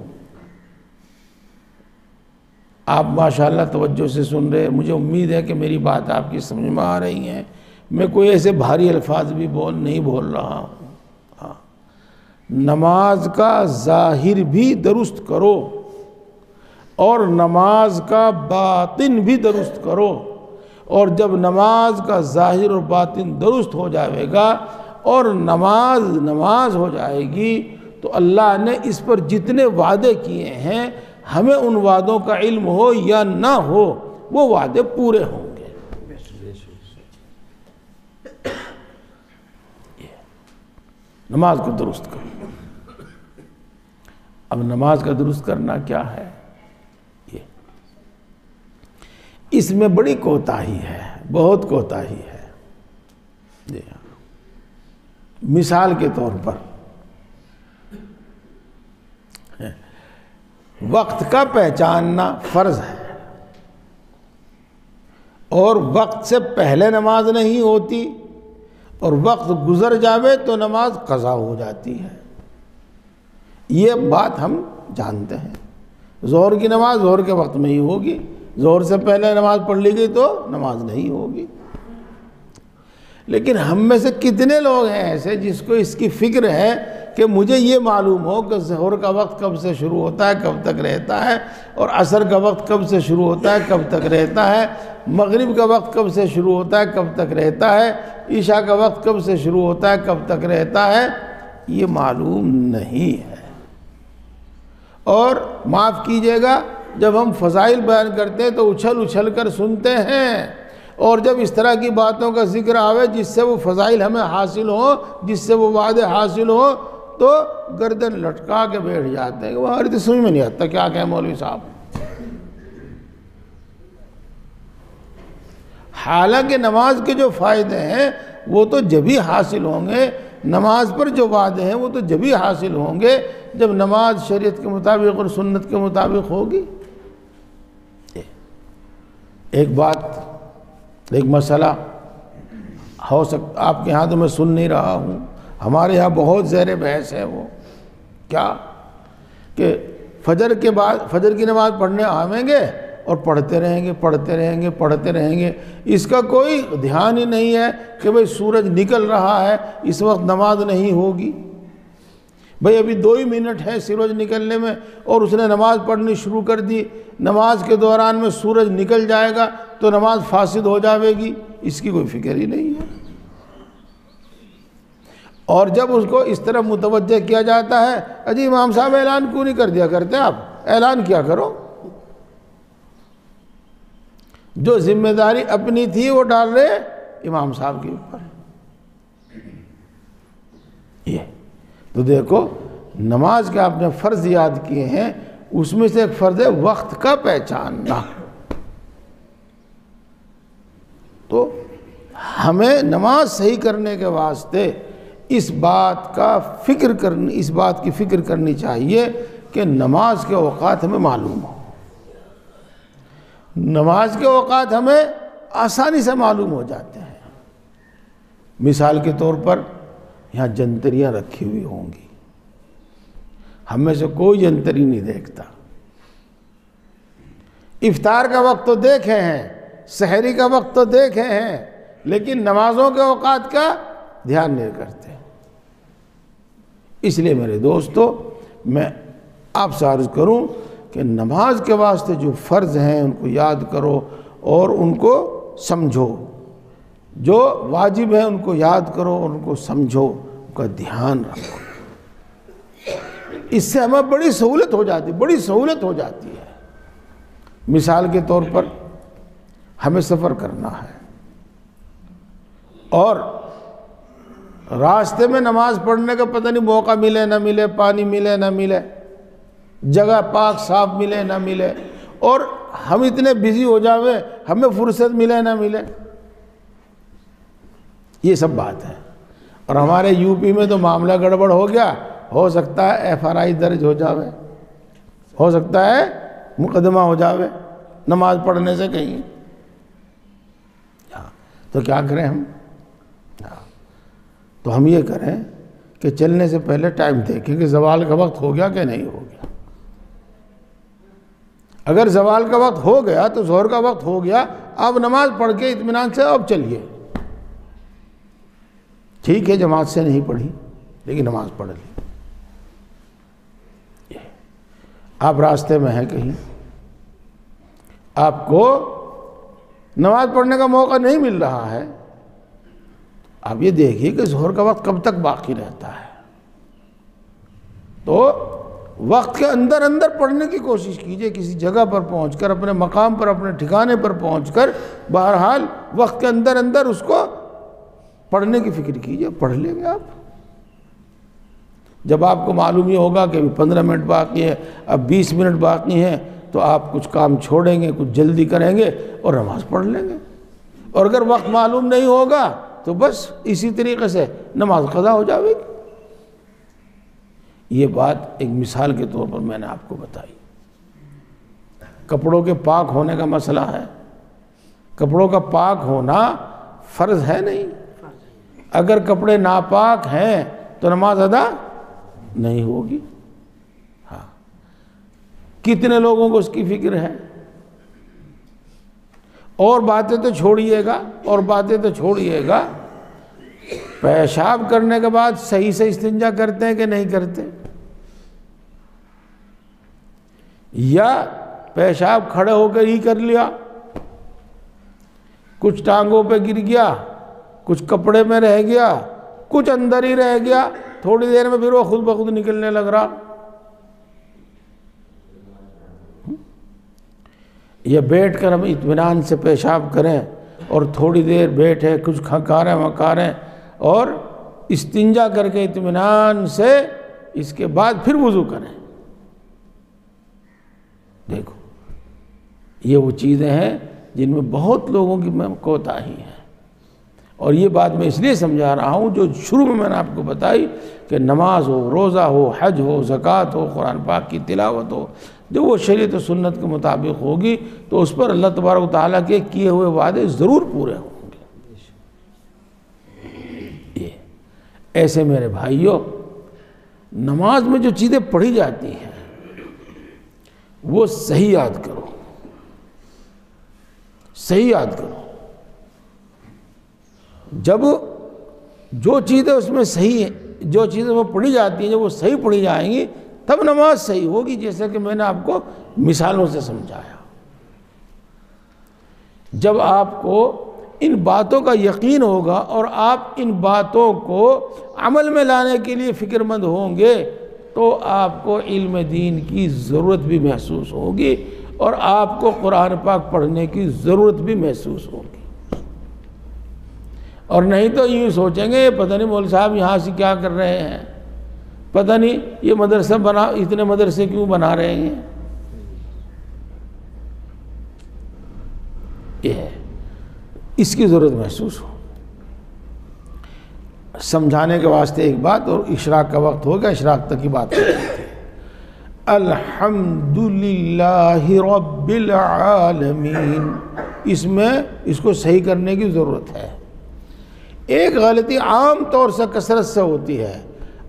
Speaker 1: آپ ماشاءاللہ توجہ سے سن رہے، مجھے امید ہے کہ میری بات آپ کی سمجھ میں آ رہی ہیں. میں کوئی ایسے بھاری الفاظ بھی نہیں بول رہا ہوں. ہاں، نماز کا ظاہر بھی درست کرو اور نماز کا باطن بھی درست کرو. اور جب نماز کا ظاہر اور باطن درست ہو جائے گا اور نماز ہو جائے گی تو اللہ نے اس پر جتنے وعدے کیے ہیں، ہمیں ان وعدوں کا علم ہو یا نہ ہو، وہ وعدے پورے ہوں گے. نماز کو درست کرو. اب نماز کا درست کرنا کیا ہے؟ اس میں بڑی کوتاہی ہے، بہت کوتاہی ہے. جی ہاں، مثال کے طور پر وقت کا پہچاننا فرض ہے، اور وقت سے پہلے نماز نہیں ہوتی، اور وقت گزر جاوے تو نماز قضا ہو جاتی ہے. یہ بات ہم جانتے ہیں. ظہر کی نماز ظہر کے وقت میں ہی ہوگی، ظہر سے پہلے نماز پڑھ لی گئی تو نماز نہیں ہوگی. لیکن ہم میں سے کتنے لوگ ہیں ایسے جس کو اس کی فکر ہے کہ مجھے یہ معلوم ہو کہ ظہر کا وقت کب سے شروع ہوتا ہے کب تک رہتا ہے، اور عصر کا وقت کب سے شروع ہوتا ہے کب تک رہتا ہے، مغرب کا وقت کب سے شروع ہوتا ہے کب تک رہتا ہے، عشاء کا وقت کب سے شروع ہوتا ہے کب تک رہتا ہے، یہ معلوم نہیں ہے۔ اور معاف کیجیے گا، جب ہم فضائل بیان کرتے ہیں تو اچھل اچھل کر سنتے ہیں، اور جب اس طرح کی باتوں کا ذکر آوے جس سے وہ فضائل ہمیں حاصل ہوں، جس سے وہ وعدے حاصل ہوں، تو گردن لٹکا کے بیٹھ جاتے ہیں کہ وہ ہماری تو سمجھ میں نہیں آتا کیا کہیں مولوی صاحب۔ حالانکہ نماز کے جو فائدے ہیں وہ تو جبھی حاصل ہوں گے، نماز پر جو وعدے ہیں وہ تو جبھی حاصل ہوں گے جب نماز شریعت کے مطابق اور سنت کے مطابق ہوگی۔ ایک بات، ایک مسئلہ ہو سکتا آپ کے ہاں تو میں سن نہیں رہا ہوں، ہمارے ہاں بہت زیر بحث ہے وہ کیا کہ فجر کے بعد فجر کی نماز پڑھنے آویں گے اور پڑھتے رہیں گے پڑھتے رہیں گے پڑھتے رہیں گے، اس کا کوئی دھیان ہی نہیں ہے کہ بھئی سورج نکل رہا ہے اس وقت نماز نہیں ہوگی، بھئی ابھی 2 ہی منٹ ہے سورج نکلنے میں اور اس نے نماز پڑھنی شروع کر دی، نماز کے دوران میں سورج نکل جائے گا تو نماز فاسد ہو جاوے گی، اس کی کوئی فکر ہی نہیں ہے۔ اور جب اس کو اس طرح متوجہ کیا جاتا ہے، اجی امام صاحب اعلان کیوں نہیں کر دیا کرتے آپ، اعلان کیا کرو، جو ذمہ داری اپنی تھی وہ ڈال رہے امام صاحب کے اوپر۔ یہ تو دیکھو نماز کے آپ نے فرض یاد کیے ہیں، اس میں سے ایک فرض ہے وقت کا پہچاننا، تو ہمیں نماز صحیح کرنے کے واسطے اس بات کی فکر کرنی چاہیے کہ نماز کے اوقات ہمیں معلوم ہو، نماز کے اوقات ہمیں آسانی سے معلوم ہو جاتے ہیں۔ مثال کے طور پر یہاں جنتریاں رکھی ہوئی ہوں گی، ہم میں سے کوئی جنتری نہیں دیکھتا، افطار کا وقت تو دیکھے ہیں، سحری کا وقت تو دیکھے ہیں، لیکن نمازوں کے اوقات کا دھیان نہیں کرتے۔ اس لیے میرے دوستو میں آپ سے عرض کروں کہ نماز کے واسطے جو فرض ہیں ان کو یاد کرو اور ان کو سمجھو، جو واجب ہیں ان کو یاد کرو اور ان کو سمجھو، ان کا دھیان رکھو، اس سے ہمیں بڑی سہولت ہو جاتی ہے۔ مثال کے طور پر ہمیں سفر کرنا ہے اور راستے میں نماز پڑھنے کا پتہ نہیں موقع ملے نہ ملے، پانی ملے نہ ملے، جگہ پاک صاف ملے نہ ملے، اور ہم اتنے بزی ہو جاوے ہمیں فرصت ملے نہ ملے، یہ سب بات ہے۔ اور ہمارے یو پی میں تو معاملہ گڑبڑ ہو گیا، ہو سکتا ہے FRI درج ہو جاوے، ہو سکتا ہے مقدمہ ہو جاوے نماز پڑھنے سے کہیں، تو کیا کریں ہم؟ تو ہم یہ کریں کہ چلنے سے پہلے ٹائم دیکھیں کہ زوال کا وقت ہو گیا کہ نہیں ہو گیا۔ اگر زوال کا وقت ہو گیا تو ظہر کا وقت ہو گیا، اب نماز پڑھ کے اطمینان سے اب چلیے، ٹھیک ہے جماعت سے نہیں پڑھی لیکن نماز پڑھ لی۔ آپ راستے میں ہیں کہیں، آپ کو نماز پڑھنے کا موقع نہیں مل رہا ہے، آپ یہ دیکھیے کہ ظہر کا وقت کب تک باقی رہتا ہے، تو وقت کے اندر پڑھنے کی کوشش کیجئے، کسی جگہ پر پہنچ کر، اپنے مقام پر، اپنے ٹھکانے پر پہنچ کر، بہرحال وقت کے اندر اس کو پڑھنے کی فکر کیجئے، پڑھ لیں گے آپ۔ جب آپ کو معلوم یہ ہوگا کہ 15 منٹ باقی ہے، اب 20 منٹ باقی ہیں، تو آپ کچھ کام چھوڑیں گے، کچھ جلدی کریں گے اور نماز پڑھ لیں گے، اور اگر وقت معلوم نہیں ہوگا تو بس اسی طریقے سے نماز قضا ہو جائے گی۔ یہ بات ایک مثال کے طور پر میں نے آپ کو بتائی۔ کپڑوں کے پاک ہونے کا مسئلہ ہے، کپڑوں کا پاک ہونا فرض ہے نہیں، اگر کپڑے ناپاک ہیں تو نماز ادا نہیں ہوگی۔ ہاں، کتنے لوگوں کو اس کی فکر ہے؟ اور باتیں تو چھوڑیے گا پیشاب کرنے کے بعد صحیح سے استنجا کرتے ہیں کہ نہیں کرتے؟ یا پیشاب کھڑے ہو کر ہی کر لیا، کچھ ٹانگوں پہ گر گیا، کچھ کپڑے میں رہ گیا، کچھ اندر ہی رہ گیا، تھوڑی دیر میں پھر وہ خود بخود نکلنے لگ رہا، یا بیٹھ کر ہم اطمینان سے پیشاب کریں اور تھوڑی دیر بیٹھے، کچھ کھکاریں مکاریں اور استنجا کر کے اطمینان سے اس کے بعد پھر وضو کریں۔ دیکھو یہ وہ چیزیں ہیں جن میں بہت لوگوں کی کوتاہی ہے، اور یہ بات میں اس لیے سمجھا رہا ہوں جو شروع میں نے آپ کو بتائی کہ نماز ہو، روزہ ہو، حج ہو، زکوٰۃ ہو، قرآن پاک کی تلاوت ہو، جو وہ شریعت و سنت کے مطابق ہوگی تو اس پر اللہ تبارک و تعالیٰ کے کیے ہوئے وعدے ضرور پورے ہوں گے۔ یہ ایسے میرے بھائیوں، نماز میں جو چیزیں پڑھی جاتی ہیں وہ صحیح یاد کرو، صحیح یاد کرو۔ جب جو چیزیں اس میں صحیح ہیں، جو چیزیں وہ پڑھی جاتی ہیں، جب وہ صحیح پڑھی جائیں گی تب نماز صحیح ہوگی، جیسے کہ میں نے آپ کو مثالوں سے سمجھایا۔ جب آپ کو ان باتوں کا یقین ہوگا اور آپ ان باتوں کو عمل میں لانے کے لیے فکر مند ہوں گے تو آپ کو علم دین کی ضرورت بھی محسوس ہوگی اور آپ کو قرآن پاک پڑھنے کی ضرورت بھی محسوس ہوگی۔ اور نہیں تو یوں سوچیں گے پتہ نہیں مولوی صاحب یہاں سے کیا کر رہے ہیں، پتہ نہیں یہ مدرسہ اتنے مدرسے کیوں بنا رہے ہیں۔ یہ ہے، اس کی ضرورت محسوس ہو۔ سمجھانے کے واسطے ایک بات، اور اشراق کا وقت ہو گیا، اشراق تک کی بات کرتے تھے۔ الحمدللہ رب العالمین، اس میں اس کو صحیح کرنے کی ضرورت ہے۔ ایک غلطی عام طور سے کثرت سے ہوتی ہے،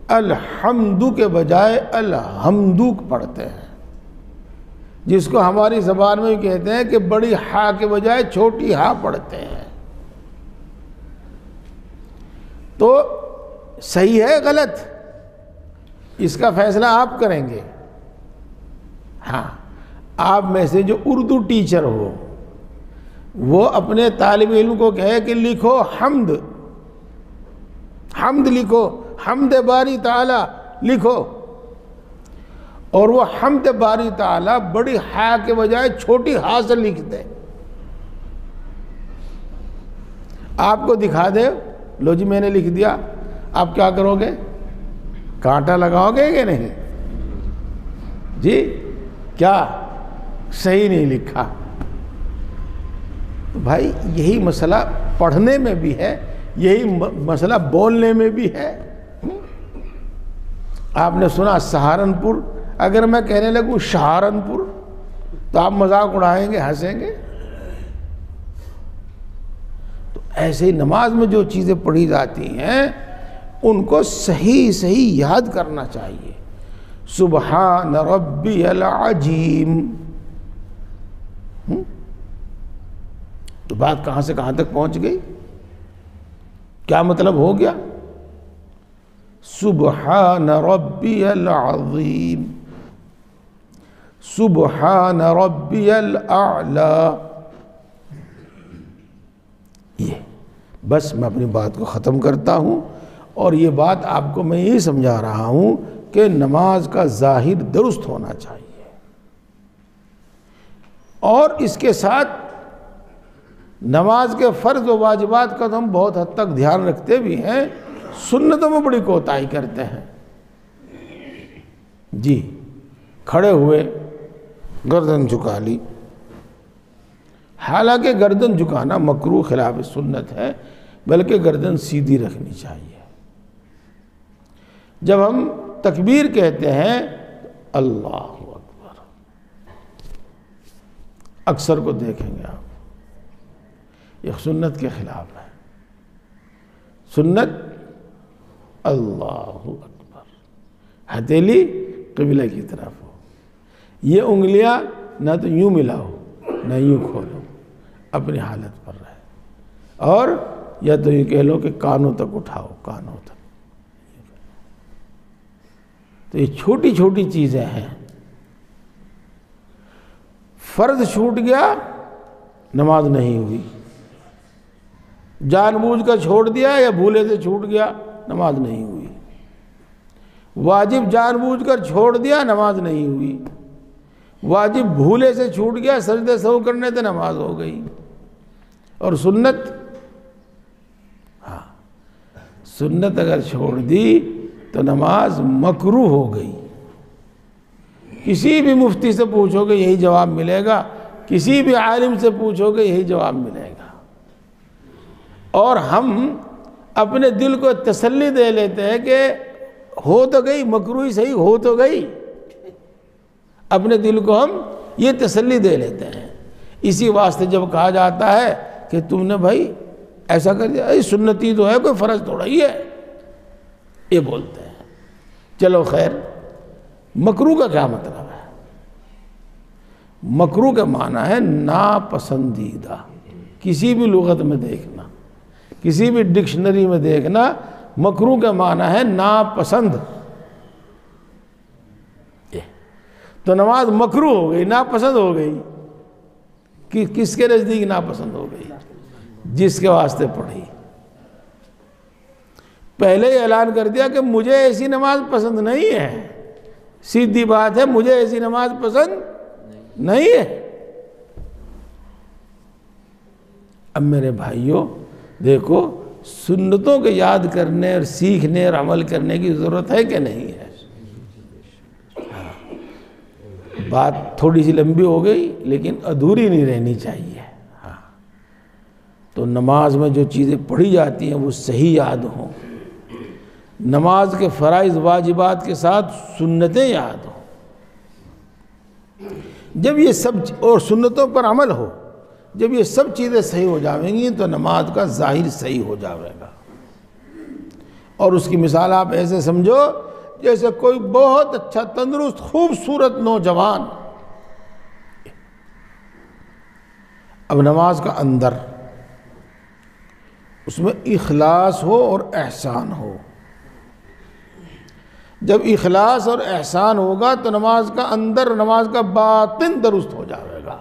Speaker 1: الحمد کے بجائے الحمدو پڑھتے ہیں، جس کو ہماری زبان میں کہتے ہیں کہ بڑی ہا کے بجائے چھوٹی ہا پڑھتے ہیں۔ تو صحیح ہے غلط، اس کا فیصلہ آپ کریں گے۔ ہاں، آپ میں سے جو اردو ٹیچر ہو وہ اپنے طالب علم کو کہے کہ لکھو حمد، حمد لکھو، حمد باری تعالی لکھو، اور وہ حمد باری تعالی بڑی ہا کے بجائے چھوٹی ہا سے لکھ دے، آپ کو دکھا دے، لو جی میں نے لکھ دیا، آپ کیا کرو گے؟ کانٹا لگاؤ گے کہ نہیں؟ جی کیا صحیح نہیں لکھا؟ تو بھائی یہی مسئلہ پڑھنے میں بھی ہے، یہی مسئلہ بولنے میں بھی ہے۔ آپ نے سنا سہارنپور، اگر میں کہنے لگوں سہارنپور تو آپ مذاق اڑائیں گے، ہنسیں گے۔ تو ایسے ہی نماز میں جو چیزیں پڑھی جاتی ہیں ان کو صحیح صحیح یاد کرنا چاہیے۔ سبحان ربی العظیم، تو بات کہاں سے کہاں تک پہنچ گئی؟ کیا مطلب ہو گیا؟ سبحان ربی العظیم، سبحان ربی الاعلی۔ یہ بس میں اپنی بات کو ختم کرتا ہوں، اور یہ بات آپ کو میں یہی سمجھا رہا ہوں کہ نماز کا ظاہر درست ہونا چاہیے، اور اس کے ساتھ نماز کے فرض و واجبات کا تو ہم بہت حد تک دھیان رکھتے بھی ہیں، سنتوں میں بڑی کوتاہی کرتے ہیں۔ جی کھڑے ہوئے گردن جھکا لی، حالانکہ گردن جھکانا مکروہ خلاف سنت ہے، بلکہ گردن سیدھی رکھنی چاہیے۔ جب ہم تکبیر کہتے ہیں اللہ اکبر، اکثر کو دیکھیں گے آپ، یہ سنت کے خلاف ہے۔ سنت اللہ اکبر، ہتھیلی قبلہ کی طرف ہو، یہ انگلیاں نہ تو یوں ملاؤ نہ یوں کھولو، اپنی حالت پر رہے، اور یا تو یہ کہہ لو کہ کانوں تک اٹھاؤ، کانوں تک۔ تو یہ چھوٹی چھوٹی چیزیں ہیں۔ فرض چھوٹ گیا، نماز نہیں ہوئی۔ جان بوجھ کر چھوڑ دیا یا بھولے سے چھوٹ گیا، نماز نہیں ہوئی۔ واجب جان بوجھ کر چھوڑ دیا، نماز نہیں ہوئی۔ واجب بھولے سے چھوٹ گیا، سجدے سہو کرنے سے نماز ہو گئی۔ اور سنت، ہاں سنت اگر چھوڑ دی تو نماز مکروہ ہو گئی۔ کسی بھی مفتی سے پوچھو گے یہی جواب ملے گا، کسی بھی عالم سے پوچھو گے یہی جواب ملے گا۔ اور ہم اپنے دل کو تسلی دے لیتے ہیں کہ ہو تو گئی، مکروہ صحیح ہو تو گئی، اپنے دل کو ہم یہ تسلی دے لیتے ہیں۔ اسی واسطے جب کہا جاتا ہے کہ تم نے بھائی ایسا کر دیا، سنتی تو ہے، کوئی فرض تھوڑا ہی ہے، یہ بولتے ہیں۔ چلو خیر، مکروہ کا کیا مطلب ہے؟ مکروہ کا معنی ہے ناپسندیدہ۔ کسی بھی لغت میں دیکھنا، کسی بھی ڈکشنری میں دیکھنا، مکروہ کا معنی ہے ناپسند۔ تو نماز مکروہ ہو گئی، ناپسند ہو گئی۔ کس کے نزدیک ناپسند ہو گئی؟ جس کے واسطے پڑھی۔ پہلے ہی اعلان کر دیا کہ مجھے ایسی نماز پسند نہیں ہے، سیدھی بات ہے، مجھے ایسی نماز پسند نہیں ہے۔ اب میرے بھائیوں دیکھو، سنتوں کے یاد کرنے اور سیکھنے اور عمل کرنے کی ضرورت ہے کہ نہیں ہے؟ بات تھوڑی سی لمبی ہو گئی لیکن ادھوری نہیں رہنی چاہیے۔ ہاں تو نماز میں جو چیزیں پڑھی جاتی ہیں وہ صحیح یاد ہوں، نماز کے فرائض واجبات کے ساتھ سنتیں یاد ہوں۔ جب یہ سب اور سنتوں پر عمل ہو، جب یہ سب چیزیں صحیح ہو جاویں گی تو نماز کا ظاہر صحیح ہو جاوے گا۔ اور اس کی مثال آپ ایسے سمجھو جیسے کوئی بہت اچھا تندرست خوبصورت نوجوان، اب نماز کا اندر اس میں اخلاص ہو اور احسان ہو۔ جب اخلاص اور احسان ہوگا تو نماز کا اندر، نماز کا باطن درست ہو جائے گا۔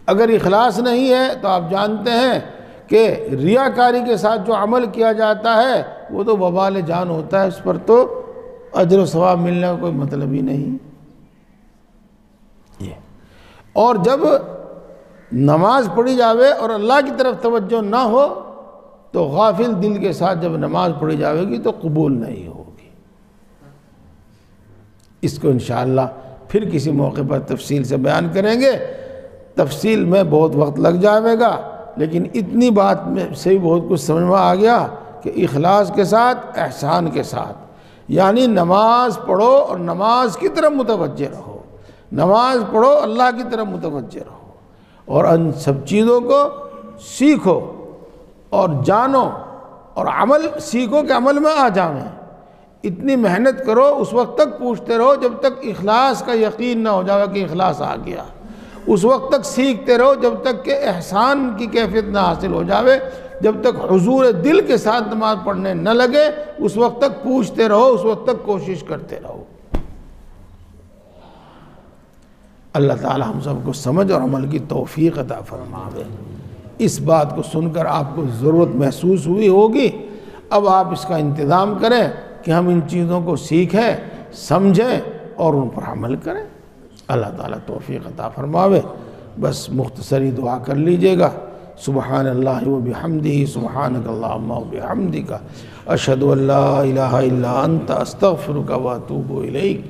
Speaker 1: اگر اخلاص نہیں ہے تو آپ جانتے ہیں کہ ریاکاری کے ساتھ جو عمل کیا جاتا ہے وہ تو وبال جان ہوتا ہے، اس پر تو اجر و ثواب ملنے کا کوئی مطلب ہی نہیں۔ اور جب نماز پڑھی جاوے اور اللہ کی طرف توجہ نہ ہو تو غافل دل کے ساتھ جب نماز پڑھی جاوے گی تو قبول نہیں ہوگی۔ اس کو انشاءاللہ پھر کسی موقع پر تفصیل سے بیان کریں گے۔ تفصیل میں بہت وقت لگ جائے گا، لیکن اتنی بات میں سے ہی بہت کچھ سمجھ میں آ گیا کہ اخلاص کے ساتھ، احسان کے ساتھ، یعنی نماز پڑھو اور نماز کی طرف متوجہ رہو، نماز پڑھو اللہ کی طرف متوجہ رہو، اور ان سب چیزوں کو سیکھو اور جانو اور عمل سیکھو کہ عمل میں آ جاویں۔ اتنی محنت کرو، اس وقت تک پوچھتے رہو جب تک اخلاص کا یقین نہ ہو جائے کہ اخلاص آ گیا۔ اس وقت تک سیکھتے رہو جب تک کہ احسان کی کیفیت نہ حاصل ہو جاوے، جب تک حضور دل کے ساتھ نماز پڑھنے نہ لگے، اس وقت تک پوچھتے رہو، اس وقت تک کوشش کرتے رہو۔ اللہ تعالی ہم سب کو سمجھ اور عمل کی توفیق عطا فرماوے۔ اس بات کو سن کر آپ کو ضرورت محسوس ہوئی ہوگی، اب آپ اس کا انتظام کریں کہ ہم ان چیزوں کو سیکھیں، سمجھیں اور ان پر عمل کریں۔ اللہ تعالیٰ توفیق عطا فرماوے۔ بس مختصری دعا کر لیجئے گا۔ سبحان اللہ و بحمدہ، سبحانک اللہم و بحمدک، اشہد ان لا الہ الا انت، استغفرک و اتوب الیک۔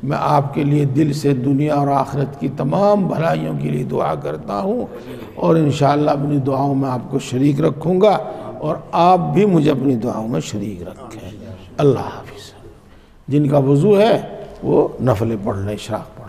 Speaker 1: میں آپ کے لیے دل سے دنیا اور آخرت کی تمام بھلائیوں کے لیے دعا کرتا ہوں، اور انشاءاللہ اپنی دعاؤں میں آپ کو شریک رکھوں گا، اور آپ بھی مجھے اپنی دعاؤں میں شریک رکھیں۔ اللہ حافظ۔ جن کا وضو ہے وہ نفل پڑھ لیں، اشراق پڑھ لیں۔